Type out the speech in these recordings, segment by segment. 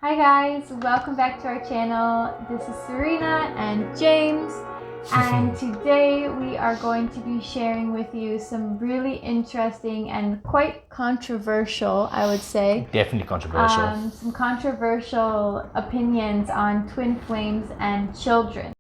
Hi guys, welcome back to our channel. This is Serena and James, and today we are going to be sharing with you some really interesting and quite controversial, I would say. Definitely controversial. Some controversial opinions on twin flames and children.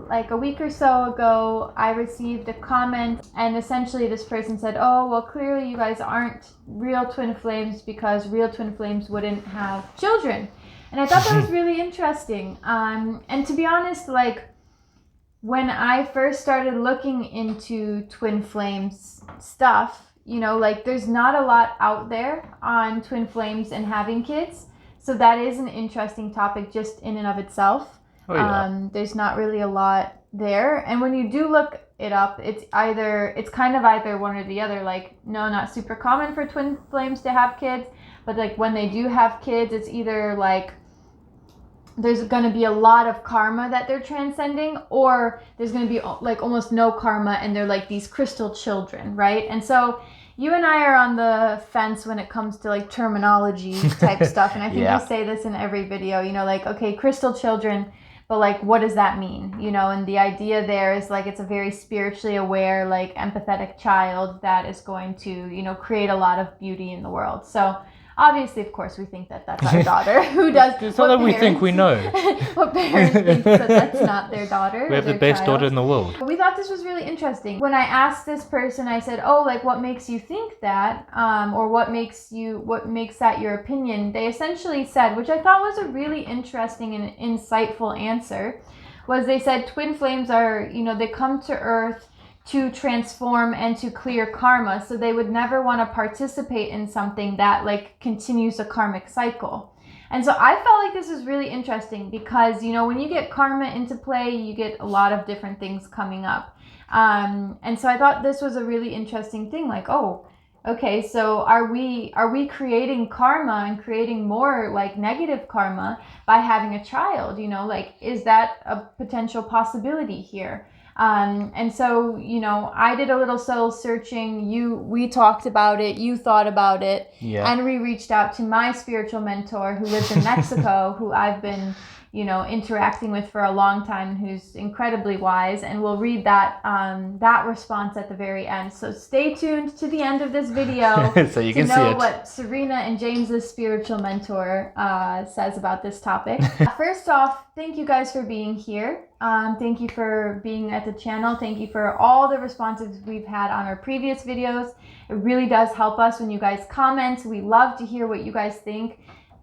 Like a week or so ago, I received a comment, and essentially this person said, oh, well, clearly you guys aren't real twin flames because real twin flames wouldn't have children. And I thought that was really interesting. And to be honest, like when I first started looking into twin flames stuff, like there's not a lot out there on twin flames and having kids. So that is an interesting topic just in and of itself. Oh, yeah. There's not really a lot there, and when you do look it up, it's kind of either one or the other. Like, no, not super common for twin flames to have kids, but like when they do have kids, it's either like there's going to be a lot of karma that they're transcending, or there's going to be like almost no karma and they're like these crystal children, right? And so you and I are on the fence when it comes to like terminology type stuff, and I think Yeah. we say this in every video, like, okay, crystal children, but like what does that mean? And the idea there is like it's a very spiritually aware, like empathetic child that is going to create a lot of beauty in the world. So obviously, of course, we think that that's our daughter. Who does? It's not that we think we know. What parent thinks that that's not their daughter? We have the best daughter in the world. We thought this was really interesting. When I asked this person, I said, "Oh, like what makes you think that, or what makes that your opinion?" They essentially said, which I thought was a really interesting and insightful answer, was they said twin flames are, they come to Earth to transform and to clear karma, so they would never want to participate in something that like continues a karmic cycle. And so I felt like this is really interesting because when you get karma into play, you get a lot of different things coming up, and so I thought this was a really interesting thing. Like, oh, okay, so are we creating karma and creating more like negative karma by having a child? Like, is that a potential possibility here? And so, I did a little soul searching. We talked about it, you thought about it, Yeah. and we reached out to my spiritual mentor who lives in Mexico, who I've been, interacting with for a long time, who's incredibly wise, and we'll read that response at the very end. So stay tuned to the end of this video so you to can see know it. what Serena and James's spiritual mentor says about this topic. First off, thank you guys for being here. Thank you for being at the channel. Thank you for all the responses we've had on our previous videos. It really does help us when you guys comment. We love to hear what you guys think.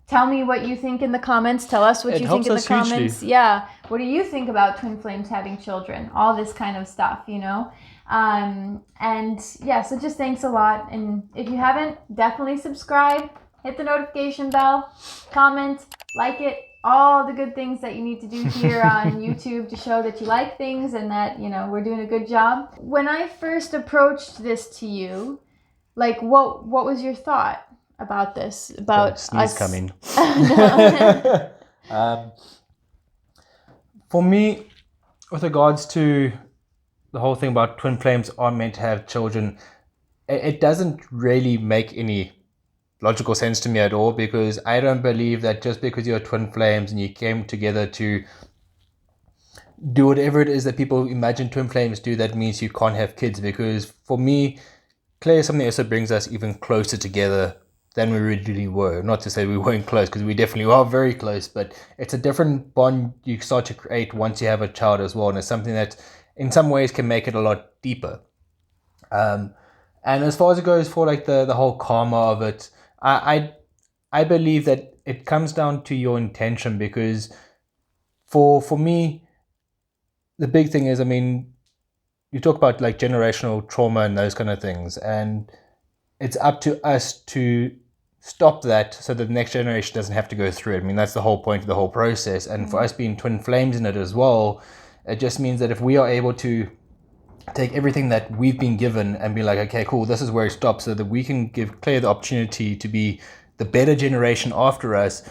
Tell me what you think in the comments. Tell us what you think in the comments. Yeah. What do you think about twin flames having children? All this kind of stuff, And yeah, so just thanks a lot. And if you haven't, definitely subscribe, hit the notification bell, comment, like it, all the good things that you need to do here on YouTube to show that you like things and that, we're doing a good job. When I first approached this to you, like what was your thought about this? About sneeze us coming. No. For me, with regards to the whole thing about twin flames aren't meant to have children, it doesn't really make any logical sense to me at all, because I don't believe that just because you're twin flames and you came together to do whatever it is that people imagine twin flames do, that means you can't have kids. Because for me, clearly something also brings us even closer together than we originally were. Not to say we weren't close, because we definitely are very close, but it's a different bond you start to create once you have a child as well, and it's something that in some ways can make it a lot deeper. And as far as it goes for like the whole karma of it, I believe that it comes down to your intention, because for me, the big thing is, I mean, you talk about like generational trauma and those kind of things, and it's up to us to stop that so that the next generation doesn't have to go through it. I mean, that's the whole point of the whole process. And for us being twin flames in it as well, it just means that if we are able to take everything that we've been given and be like, okay, cool, this is where it stops, so that we can give Claire the opportunity to be the better generation after us,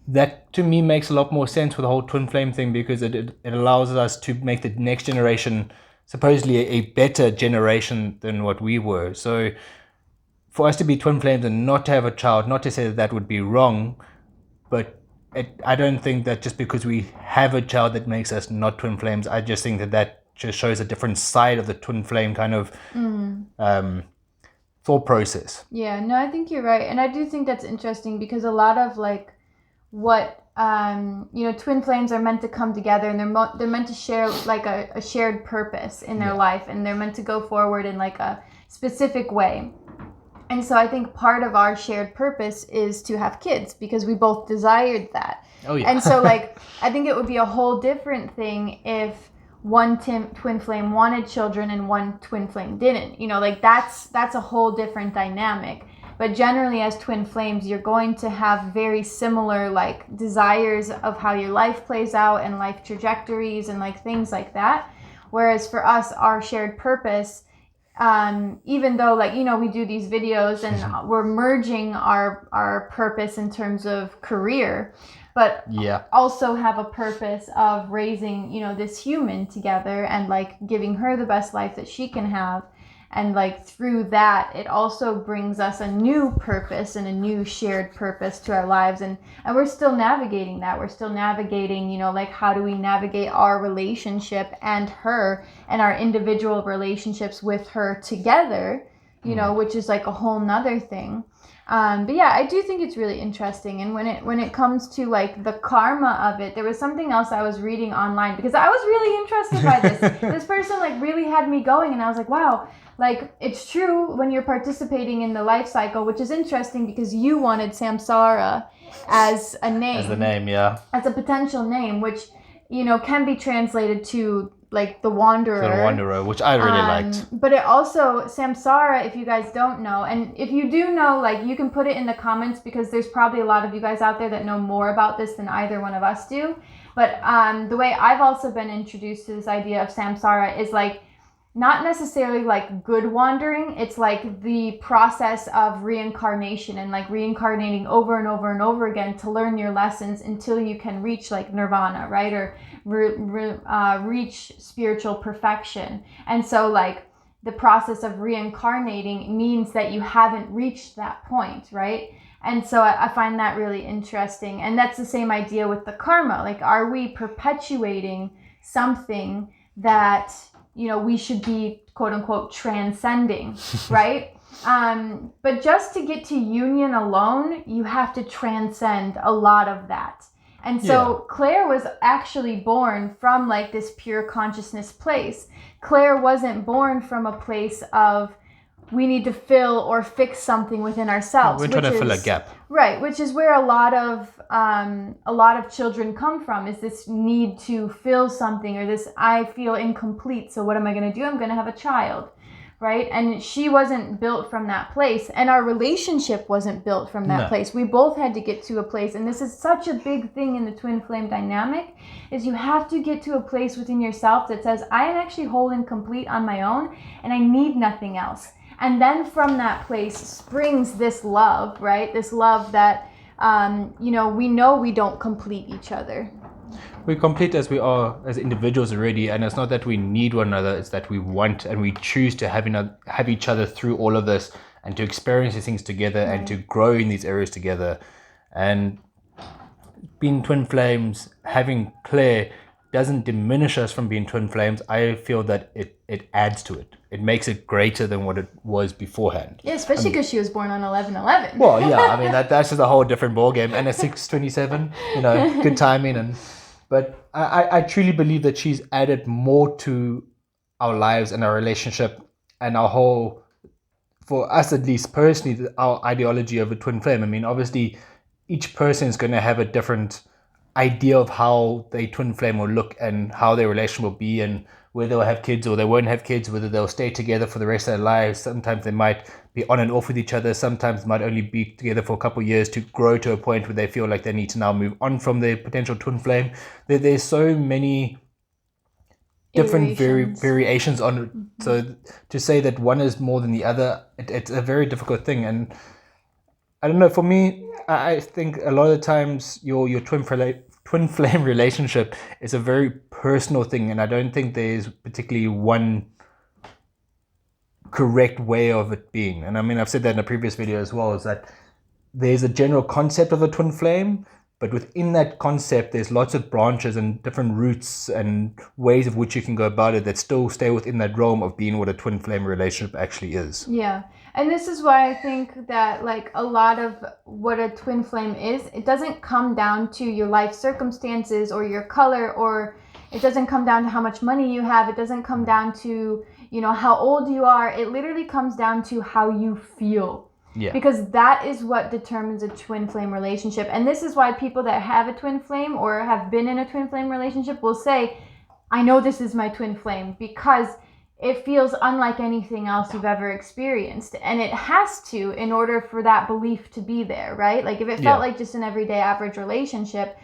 that to me makes a lot more sense with the whole twin flame thing, because it allows us to make the next generation supposedly a better generation than what we were. So for us to be twin flames and not to have a child, not to say that would be wrong, but I don't think that just because we have a child that makes us not twin flames. I just think that just shows a different side of the twin flame kind of thought process. Yeah, no, I think you're right. And I do think that's interesting because a lot of like what twin flames are meant to come together, and they're meant to share like a shared purpose in their life, and they're meant to go forward in like a specific way. And so I think part of our shared purpose is to have kids because we both desired that. Oh yeah. And so like I think it would be a whole different thing if one twin flame wanted children and one twin flame didn't. Like that's a whole different dynamic. But generally as twin flames, you're going to have very similar like desires of how your life plays out and life trajectories and like things like that. Whereas for us, our shared purpose, even though like we do these videos and we're merging our purpose in terms of career, but also have a purpose of raising this human together and like giving her the best life that she can have. And like through that, it also brings us a new purpose and a new shared purpose to our lives. And we're still navigating that. We're still navigating, like how do we navigate our relationship and her and our individual relationships with her together, which is like a whole nother thing. But yeah, I do think it's really interesting. And when it comes to like the karma of it, there was something else I was reading online because I was really interested by this. This person like really had me going, and I was like, wow, like it's true when you're participating in the life cycle, which is interesting because you wanted samsara as a name. As the name, yeah. As a potential name, which, can be translated to like the wanderer. The wanderer, which I really liked. But it also, samsara, if you guys don't know, and if you do know, like you can put it in the comments because there's probably a lot of you guys out there that know more about this than either one of us do. But the way I've also been introduced to this idea of samsara is like not necessarily like good wandering. It's like the process of reincarnation and like reincarnating over and over and over again to learn your lessons until you can reach like nirvana, right? Or reach spiritual perfection. And so like the process of reincarnating means that you haven't reached that point, right? And so I find that really interesting. And that's the same idea with the karma. Like, are we perpetuating something that we should be quote unquote transcending, right? But just to get to union alone, you have to transcend a lot of that. And so Claire was actually born from like this pure consciousness place. Claire wasn't born from a place of we need to fill or fix something within ourselves. We're trying to fill a gap. Right, which is where a lot of children come from, is this need to fill something, or this I feel incomplete, so what am I going to do? I'm going to have a child, right? And she wasn't built from that place, and our relationship wasn't built from that place. We both had to get to a place, and this is such a big thing in the twin flame dynamic, is you have to get to a place within yourself that says, I am actually whole and complete on my own, and I need nothing else. And then from that place springs this love, right? This love that, we know we don't complete each other. We're complete as we are as individuals already, and it's not that we need one another, it's that we want and we choose to have each other through all of this and to experience these things together and to grow in these areas together. And being twin flames, having Claire doesn't diminish us from being twin flames. I feel that it adds to it. It makes it greater than what it was beforehand. Yeah, especially because she was born on 11/11. Well, yeah, I mean that's just a whole different ballgame. And a 6/27, good timing. But I truly believe that she's added more to our lives and our relationship and our whole, for us at least personally, our ideology of a twin flame. I mean, obviously, each person is going to have a different idea of how their twin flame will look and how their relation will be, and whether they'll have kids or they won't have kids, whether they'll stay together for the rest of their lives. Sometimes they might be on and off with each other. Sometimes they might only be together for a couple of years to grow to a point where they feel like they need to now move on from their potential twin flame. There's so many different variations on it. So to say that one is more than the other, it's a very difficult thing. And I don't know, for me, I think a lot of the times your twin flame relationship is a very personal thing, and I don't think there's particularly one correct way of it being. And I mean, I've said that in a previous video as well, is that there's a general concept of a twin flame, But within that concept, there's lots of branches and different routes and ways of which you can go about it that still stay within that realm of being what a twin flame relationship actually is. Yeah. And this is why I think that like a lot of what a twin flame is, it doesn't come down to your life circumstances or your color, or it doesn't come down to how much money you have. It doesn't come down to, you know, how old you are. It literally comes down to how you feel. Yeah. Because that is what determines a twin flame relationship. And this is why people that have a twin flame or have been in a twin flame relationship will say, I know this is my twin flame, because it feels unlike anything else you've ever experienced. And it has to, in order for that belief to be there, right? Like if it felt like just an everyday average relationship,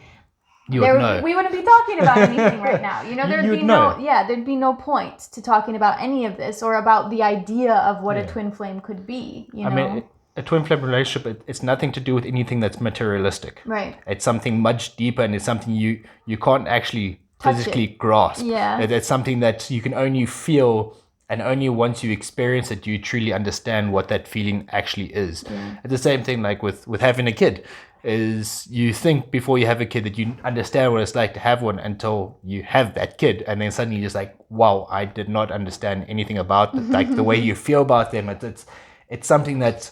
we wouldn't be talking about anything right now. You know, there'd be no point to talking about any of this or about the idea of what a twin flame could be. You know? I mean, a twin flame relationship, it's nothing to do with anything that's materialistic. Right. It's something much deeper, and it's something you can't actually physically grasp. Yeah. It's something that you can only feel, and only once you experience it, do you truly understand what that feeling actually is. Yeah. It's the same thing like with having a kid. Is you think before you have a kid that you understand what it's like to have one until you have that kid, and then suddenly you're just like, wow, I did not understand anything about it. Like the way you feel about them, it's something that's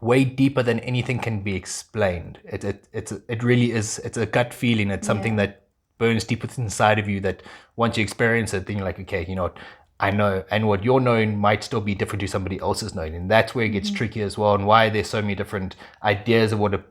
way deeper than anything can be explained. It really is. It's a gut feeling. It's something that burns deep within inside of you, that once you experience it, then you're like, okay, you know what, I know, and what you're knowing might still be different to somebody else's knowing, and that's where it gets tricky as well, and why there's so many different ideas of what a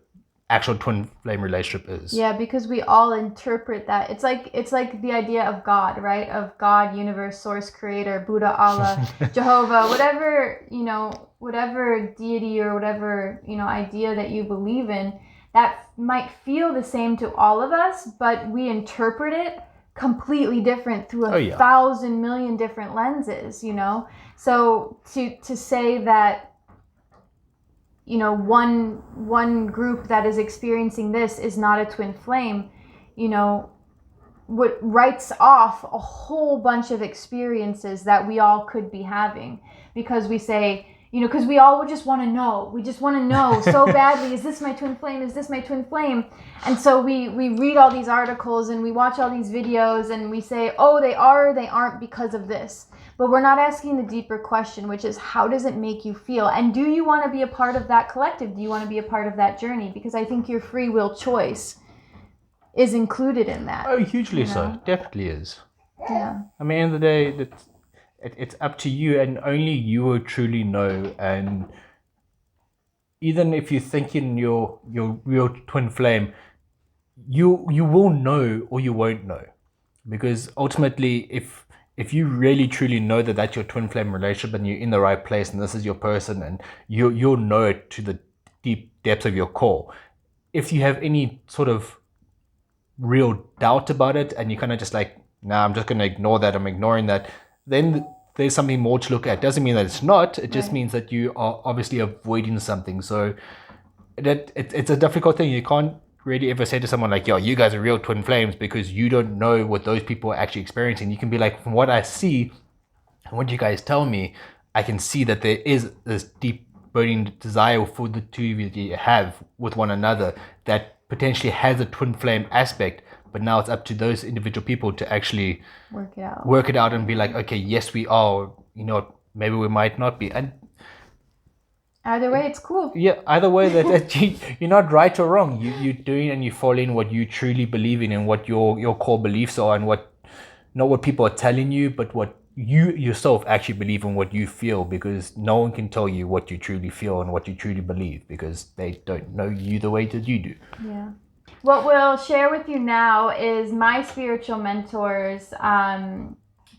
actual twin flame relationship is. Yeah, because we all interpret that. It's like the idea of God, right? Of God, universe, source, creator, Buddha, Allah, Jehovah, whatever, you know, whatever deity or whatever, you know, idea that you believe in, that might feel the same to all of us, but we interpret it completely different through a 1,000 million different lenses, you know? So to say that, you know, one group that is experiencing this is not a twin flame, you know, what writes off a whole bunch of experiences that we all could be having, because we say, you know, because we all would just want to know. We just want to know so badly, is this my twin flame? Is this my twin flame? And so we read all these articles and we watch all these videos and we say, oh, they are or they aren't because of this. But we're not asking the deeper question, which is, how does it make you feel? And do you want to be a part of that collective? Do you want to be a part of that journey? Because I think your free will choice is included in that. Oh, hugely so. Definitely is. Yeah. I mean, at the end of the day, it's up to you, and only you will truly know. And even if you think in your real twin flame, you will know or you won't know. Because ultimately, if you really truly know that that's your twin flame relationship and you're in the right place and this is your person, and you'll know it to the deep depths of your core. If you have any sort of real doubt about it and you kind of just like, nah, I'm just going to ignore that, I'm ignoring that, then there's something more to look at. Doesn't mean that it's not, it just means that you are obviously avoiding something. So that it's a difficult thing. You can't really ever say to someone like, yo, you guys are real twin flames, because you don't know what those people are actually experiencing. You can be like, from what I see and what you guys tell me, I can see that there is this deep burning desire for the two of you that you have with one another that potentially has a twin flame aspect. But now it's up to those individual people to actually work it out and be like, okay, yes, we are, you know, maybe we might not be. And either way, it's cool. Yeah, either way, that you're not right or wrong. You're doing and you following what you truly believe in and what your core beliefs are, and what, not what people are telling you, but what you yourself actually believe in, what you feel, because no one can tell you what you truly feel and what you truly believe, because they don't know you the way that you do. Yeah. What we'll share with you now is my spiritual mentor's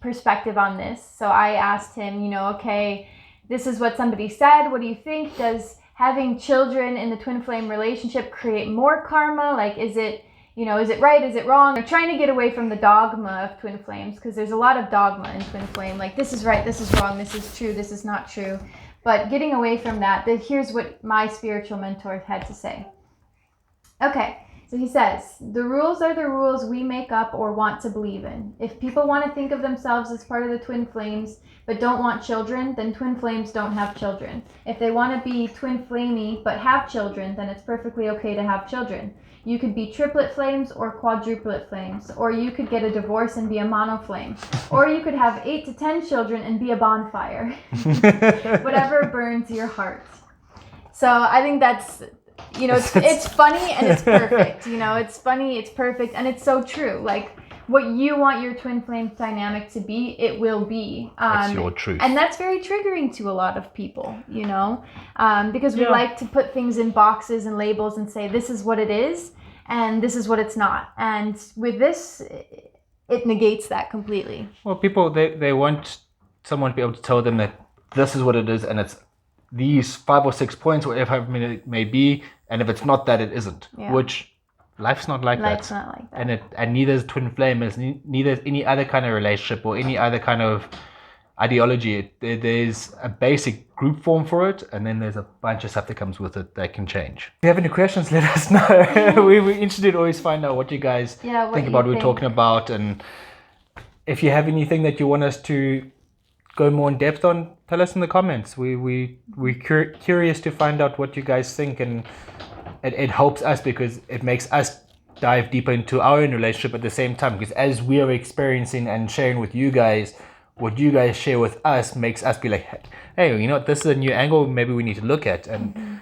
perspective on this. So I asked him, you know, okay, this is what somebody said. What do you think? Does having children in the twin flame relationship create more karma? Like, is it, you know, is it right? Is it wrong? They're trying to get away from the dogma of twin flames, because there's a lot of dogma in twin flame. Like, this is right, this is wrong, this is true, this is not true. But getting away from that, here's what my spiritual mentor had to say. Okay. So he says, the rules are the rules we make up or want to believe in. If people want to think of themselves as part of the twin flames but don't want children, then twin flames don't have children. If they want to be twin flamey but have children, then it's perfectly okay to have children. You could be triplet flames or quadruplet flames, or you could get a divorce and be a monoflame, or you could have 8 to 10 children and be a bonfire. Whatever burns your heart. So I think that's, you know, it's funny and it's perfect. You know, it's funny, it's perfect, and it's so true. Like, what you want your twin flame dynamic to be, it will be. It's your truth. And that's very triggering to a lot of people, you know, because we like to put things in boxes and labels and say, this is what it is, and this is what it's not. And with this, it negates that completely. Well, people, they want someone to be able to tell them that this is what it is, and it's these 5 or 6 points, whatever it may be, and if it's not that, it isn't. Yeah. Which life's not like that. Life's not like that. And neither is twin flame, is neither is any other kind of relationship or any other kind of ideology. There's a basic group form for it, and then there's a bunch of stuff that comes with it that can change. If you have any questions, let us know. We're interested to always find out what you guys think about what we're talking about, and if you have anything that you want us to go more in depth on, tell us in the comments. We're curious to find out what you guys think, and it helps us because it makes us dive deeper into our own relationship at the same time, because as we are experiencing and sharing with you guys, what you guys share with us makes us be like, hey, you know what, this is a new angle maybe we need to look at, and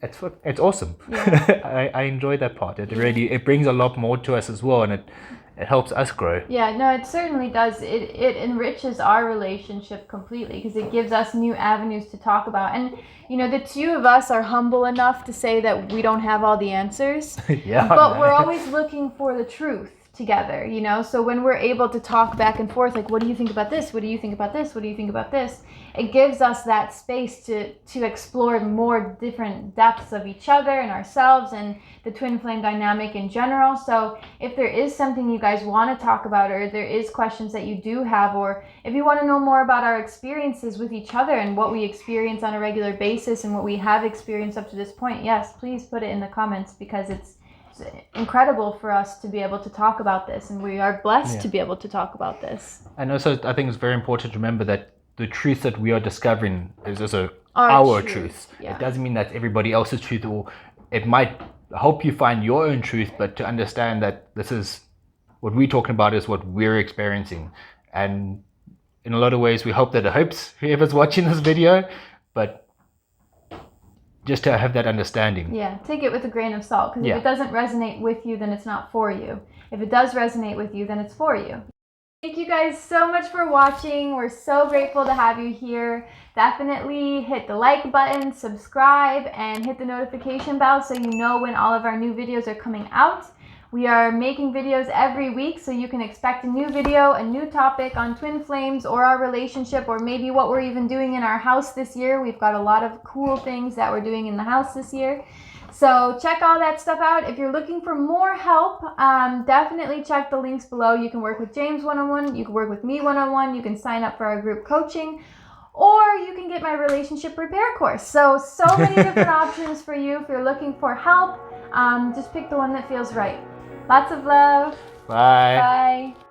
it's awesome. Yeah. I enjoy that part. It brings a lot more to us as well, and it helps us grow. Yeah, no, it certainly does. It enriches our relationship completely because it gives us new avenues to talk about. And, you know, the two of us are humble enough to say that we don't have all the answers. Yeah, but we're always looking for the truth together, you know? So when we're able to talk back and forth, like, what do you think about this? What do you think about this? What do you think about this? It gives us that space to explore more different depths of each other and ourselves and the twin flame dynamic in general. So if there is something you guys want to talk about, or there is questions that you do have, or if you want to know more about our experiences with each other and what we experience on a regular basis and what we have experienced up to this point, yes, please put it in the comments, because it's incredible for us to be able to talk about this, and we are blessed to be able to talk about this. And also, I think it's very important to remember that the truth that we are discovering is also our truth. Yeah. It doesn't mean that's everybody else's truth, or it might help you find your own truth, but to understand that this is what we're talking about is what we're experiencing. And in a lot of ways, we hope that it helps whoever's watching this video, but just to have that understanding. Yeah, take it with a grain of salt, because if it doesn't resonate with you, then it's not for you. If it does resonate with you, then it's for you. Thank you guys so much for watching. We're so grateful to have you here. Definitely hit the like button, subscribe, and hit the notification bell so you know when all of our new videos are coming out. We are making videos every week, so you can expect a new video, a new topic on twin flames or our relationship, or maybe what we're even doing in our house this year. We've got a lot of cool things that we're doing in the house this year. So check all that stuff out. If you're looking for more help, definitely check the links below. You can work with James one-on-one, you can work with me one-on-one, you can sign up for our group coaching, or you can get my relationship repair course. So many different options for you if you're looking for help. Just pick the one that feels right. Lots of love. Bye. Bye.